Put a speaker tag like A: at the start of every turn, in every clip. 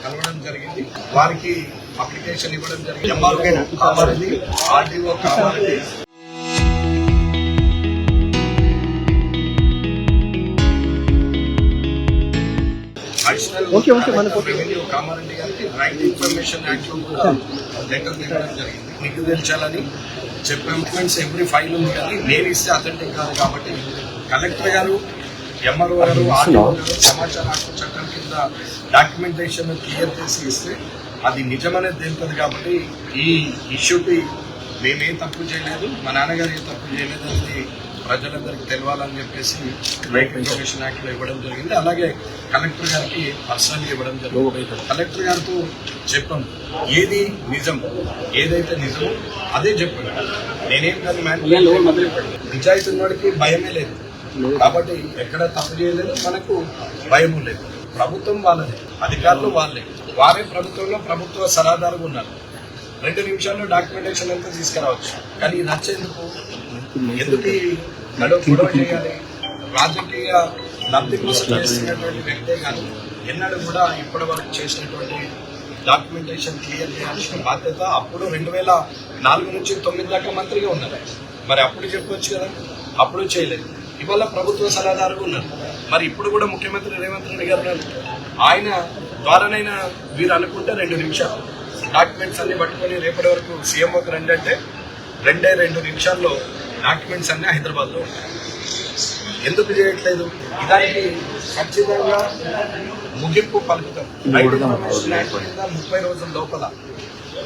A: కలవడం జరిగింది. వారికి అప్లికేషన్ ఇవ్వడం జరిగింది. MRO Kamareddy, RDO Kamareddy, revenue Kamareddy గారికి రైట్ ఇన్ఫర్మేషన్ యాక్ట్ లో కూడా లెటర్ ఇవ్వడం జరిగింది. మీకు తెచ్చాలని చెప్పాము. ఎవ్రీ ఫైల్ ఉంది కానీ నేను ఇస్తే అథెంటిక్ కాదు కాబట్టి కలెక్టర్ గారు, ఎంఆర్ఓ గారు, ఆర్డీఓ గారు సమాచార హక్కు చట్టం కింద డాక్యుమెంటేషన్ క్లియర్ చేసి ఇస్తే అది నిజమనేది తెలుస్తుంది. కాబట్టి ఈ ఇష్యూకి మేమేం తప్పు చేయలేదు, మా నాన్నగారు ఏం తప్పు చేయలేదు అనేది ప్రజలందరికీ తెలవాలని చెప్పేసి రైట్ ఇన్ఫర్మేషన్ యాక్ట్ లో ఇవ్వడం జరిగింది. అలాగే కలెక్టర్ గారికి పర్సనల్ ఇవ్వడం జరిగింది. కలెక్టర్ గారితో చెప్పాం ఏది నిజం, ఏదైతే నిజమో అదే చెప్పాను. నేనేం కానీ నిజాయితీ ఉన్నవాడికి భయమే లేదు కాబట్టి ఎక్కడ తప్పు చేయలేదు, మనకు భయము లేదు. ప్రభుత్వం వాళ్ళదే, అధికారులు వాళ్ళే, వారే ప్రభుత్వంలో ప్రభుత్వ సలహాదారుగా ఉన్నారు. 2 నిమిషాల్లో డాక్యుమెంటేషన్ అంతా తీసుకురావచ్చు. కానీ ఇది నచ్చేందుకు ఎందుకు గొడవ చేయాలి? రాజకీయ లబ్ధి కోసం చేస్తున్నటువంటి వ్యక్తే కానీ ఎన్నడూ కూడా ఇప్పటి వరకు చేసినటువంటి డాక్యుమెంటేషన్ క్లియర్ చేయాల్సిన బాధ్యత అప్పుడు 2004 నుంచి 2009 దాకా మంత్రిగా ఉన్నారు. మరి అప్పుడు చెప్పొచ్చు కదా, అప్పుడు చేయలేదు. ఇవాళ ప్రభుత్వ సలహాదారుగా ఉన్నారు. మరి ఇప్పుడు కూడా ముఖ్యమంత్రి రేవంత్ రెడ్డి గారు ఉన్నారు. ఆయన ద్వారానైనా వీరు అనుకుంటే 2 నిమిషాలు డాక్యుమెంట్స్ అన్ని పట్టుకొని రేపటి వరకు సీఎంఓకి రండి అంటే 2 నిమిషాల్లో డాక్యుమెంట్స్ అన్నీ హైదరాబాద్లో ఉంటాయి. ఎందుకు చేయట్లేదు? దానికి ఖచ్చితంగా ముగింపు పలుకుతాం. 30 రోజుల లోపల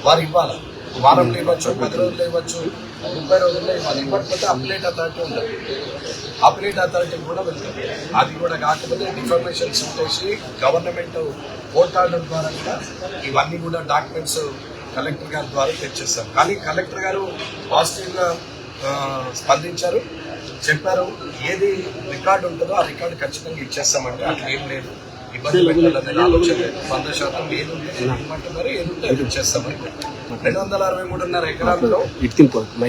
A: వారు ఇవ్వాలి. వారంలో ఇవ్వచ్చు, 10 రోజులు ఇవ్వచ్చు, 30 రోజుల్లో ఇవ్వాలి. ఇవ్వకపోతే అప్లేట్ అథారిటీ ఉంటుంది, అప్లేట్ అథారిటీ కూడా వెళ్తుంది. అది కూడా కాకపోతే ఇన్ఫర్మేషన్ చేసి గవర్నమెంట్ కోర్ట్ ఆర్డర్ ద్వారా కూడా ఇవన్నీ కూడా డాక్యుమెంట్స్ కలెక్టర్ గారి ద్వారా తెచ్చేస్తాం. కానీ కలెక్టర్ గారు పాజిటివ్గా స్పందించారు, చెప్పారు ఏది రికార్డు ఉంటుందో ఆ రికార్డు ఖచ్చితంగా ఇచ్చేస్తామంటే అట్లా ఏం లేదు, ఇబ్బంది పెట్టాలనే ఆలోచన 100% ఏది ఉంటే ఇవ్వమంటున్నారు, ఏది ఉంటే అది ఇచ్చేస్తామని. 263.5 ఎకరాల్లో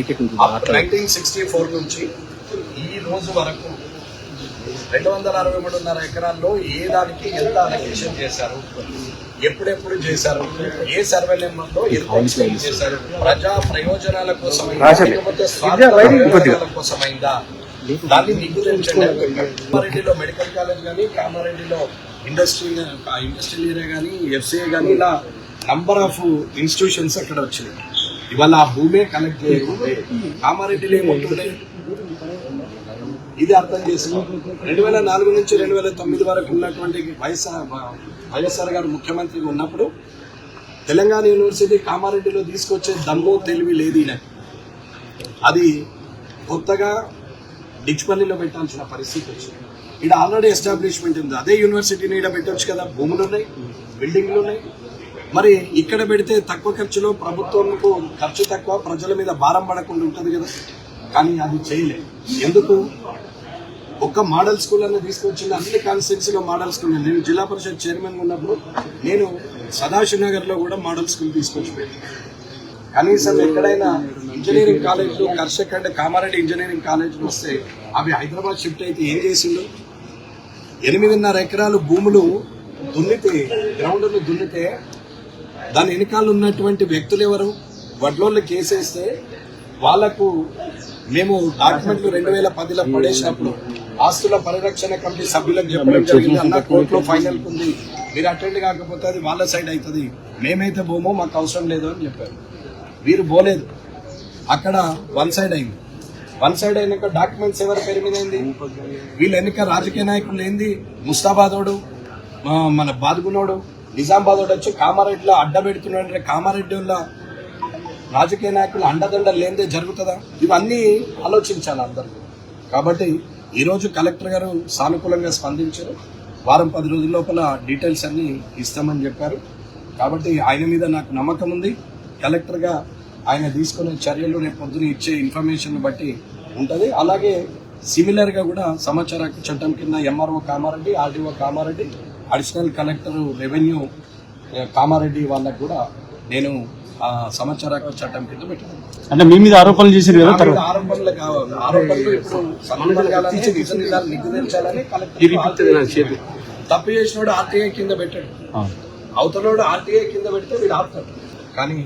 A: 1964 నుంచి ఈ రోజు వరకు 263.5 ఎకరాల్లో ఏ దానికి ఎంత అలొకేషన్ చేశారు, ఎప్పుడెప్పుడు చేశారు, ఏ సర్వే నెంబర్లో ఎంత ఎక్స్ప్లెయిన్ చేశారు, ప్రజా ప్రయోజనాల కోసమైందా లేకపోతే స్వార్థ ప్రయోజనాల కోసమైందా, దాన్ని నిగ్గుదించండి. కామారెడ్డిలో మెడికల్ కాలేజ్ కానీ, కామారెడ్డిలో ఇండస్ట్రియల్ ఏరియా కానీ, ఎఫ్సిఐ కానీ, ఇలా నంబర్ ఆఫ్ ఇన్స్టిట్యూషన్స్ అక్కడ వచ్చినాయి. ఇవాళ ఆ భూమే కనెక్ట్ చేయకుంటే కామారెడ్డిలో ఏముంటుండే ఇది అర్థం చేసుకోండి. 2004 నుంచి 2009 వరకు ఉన్నటువంటి వైఎస్ఆర్ గారు ముఖ్యమంత్రిగా ఉన్నప్పుడు తెలంగాణ యూనివర్సిటీ కామారెడ్డిలో తీసుకొచ్చే దమ్ము తెలివి లేదు ఈయన. అది కొత్తగా డిచ్పల్లిలో పెట్టాల్సిన పరిస్థితి వచ్చింది. ఇక్కడ ఆల్రెడీ ఎస్టాబ్లిష్మెంట్ ఉంది, అదే యూనివర్సిటీని ఇక్కడ పెట్టవచ్చు కదా, భూములు ఉన్నాయి, బిల్డింగ్లు ఉన్నాయి. మరి ఇక్కడ పెడితే తక్కువ ఖర్చులో ప్రభుత్వంకు ఖర్చు తక్కువ, ప్రజల మీద భారం పడకుండా ఉంటుంది కదా. కానీ అది చేయలేదు. ఎందుకు? ఒక్క మోడల్ స్కూల్ అన్న తీసుకొచ్చింది. అన్ని కాన్స్టిట్యున్సీలో మోడల్ స్కూల్. నేను జిల్లా పరిషత్ చైర్మన్ ఉన్నప్పుడు నేను సదాశివ్ నగర్లో కూడా మోడల్ స్కూల్ తీసుకొచ్చి పెట్టాను. కనీసం ఎక్కడైనా ఇంజనీరింగ్ కాలేజీలు, కర్షక్ అంటే కామారెడ్డి ఇంజనీరింగ్ కాలేజీలు వస్తే అవి హైదరాబాద్ షిఫ్ట్ అయితే ఏం చేసిండు? 8.5 ఎకరాలు భూములు దున్నితే, గ్రౌండ్ను దున్నితే దాని వెనకాల ఉన్నటువంటి వ్యక్తులు ఎవరు? వడ్లోళ్ళు కేసేస్తే వాళ్లకు మేము డాక్యుమెంట్లు 2010లో పడేసినప్పుడు ఆస్తుల పరిరక్షణ కమిటీ సభ్యులకు చెప్పడం జరిగింది. అన్న కోర్టులో ఫైనల్ ఉంది, మీరు అటెండ్ కాకపోతే అది వాళ్ళ సైడ్ అవుతుంది, మేమైతే పోమో, మాకు అవసరం లేదు అని చెప్పారు. వీరు పోలేదు, అక్కడ 1 సైడ్ అయింది. 1 సైడ్ అయినాక డాక్యుమెంట్స్ ఎవరి పేరు మీద అయింది? వీళ్ళు ఎన్నిక రాజకీయ నాయకులు ఏంది, ముస్తాబాదోడు, మన బాదుగునోడు, నిజామాబాదోడు వచ్చి కామారెడ్డిలో అడ్డబెడుతున్నాడు. కామారెడ్డి వల్ల రాజకీయ నాయకులు అండదండలు లేనిదే జరుగుతుందా? ఇవన్నీ ఆలోచించాలి అందరూ. కాబట్టి ఈరోజు కలెక్టర్ గారు సానుకూలంగా స్పందించారు. వారం 10 రోజుల లోపల డీటెయిల్స్ అన్ని ఇస్తామని చెప్పారు. కాబట్టి ఆయన మీద నాకు నమ్మకం ఉంది. కలెక్టర్గా ఆయన తీసుకునే చర్యలు రేపు పొద్దున ఇచ్చే ఇన్ఫర్మేషన్ బట్టి ఉంటుంది. అలాగే సిమిలర్గా కూడా సమాచార హక్కు చట్టం కింద MRO Kamareddy, RDO Kamareddy, additional collector revenue Kamareddy వాళ్ళకు కూడా నేను సమాచార హక్కు చట్టం కింద పెట్టారు.
B: అంటే మీ మీద ఆరోపణలు చేశారు కదా
A: నా మీద ఆరోపణలు కావాలి. ఆరోపణలు ఇప్పుడు సమన్వయాలని నిజాలు నిగ్గుదించాలని కలెక్టర్ తప్పు చేసినోడు ఆర్టీఐ కింద పెట్టాడు, అవతలోడు ఆర్టీఐ కింద పెడితే వీడు ఆపుతాడు. కానీ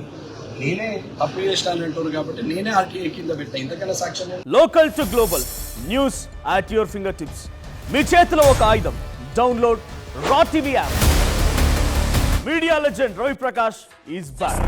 A: నేనే తప్పు చేసినానంటారు కాబట్టి నేనే ఆర్టీఐ కింద పెట్టా. ఇంతకన్నా సాక్ష్యం
C: local to global news at your finger tips. మీ చేతిలో ఒక ఆయుధం. డౌన్లోడ్ రా TV app. Media legend Ravi Prakash is back.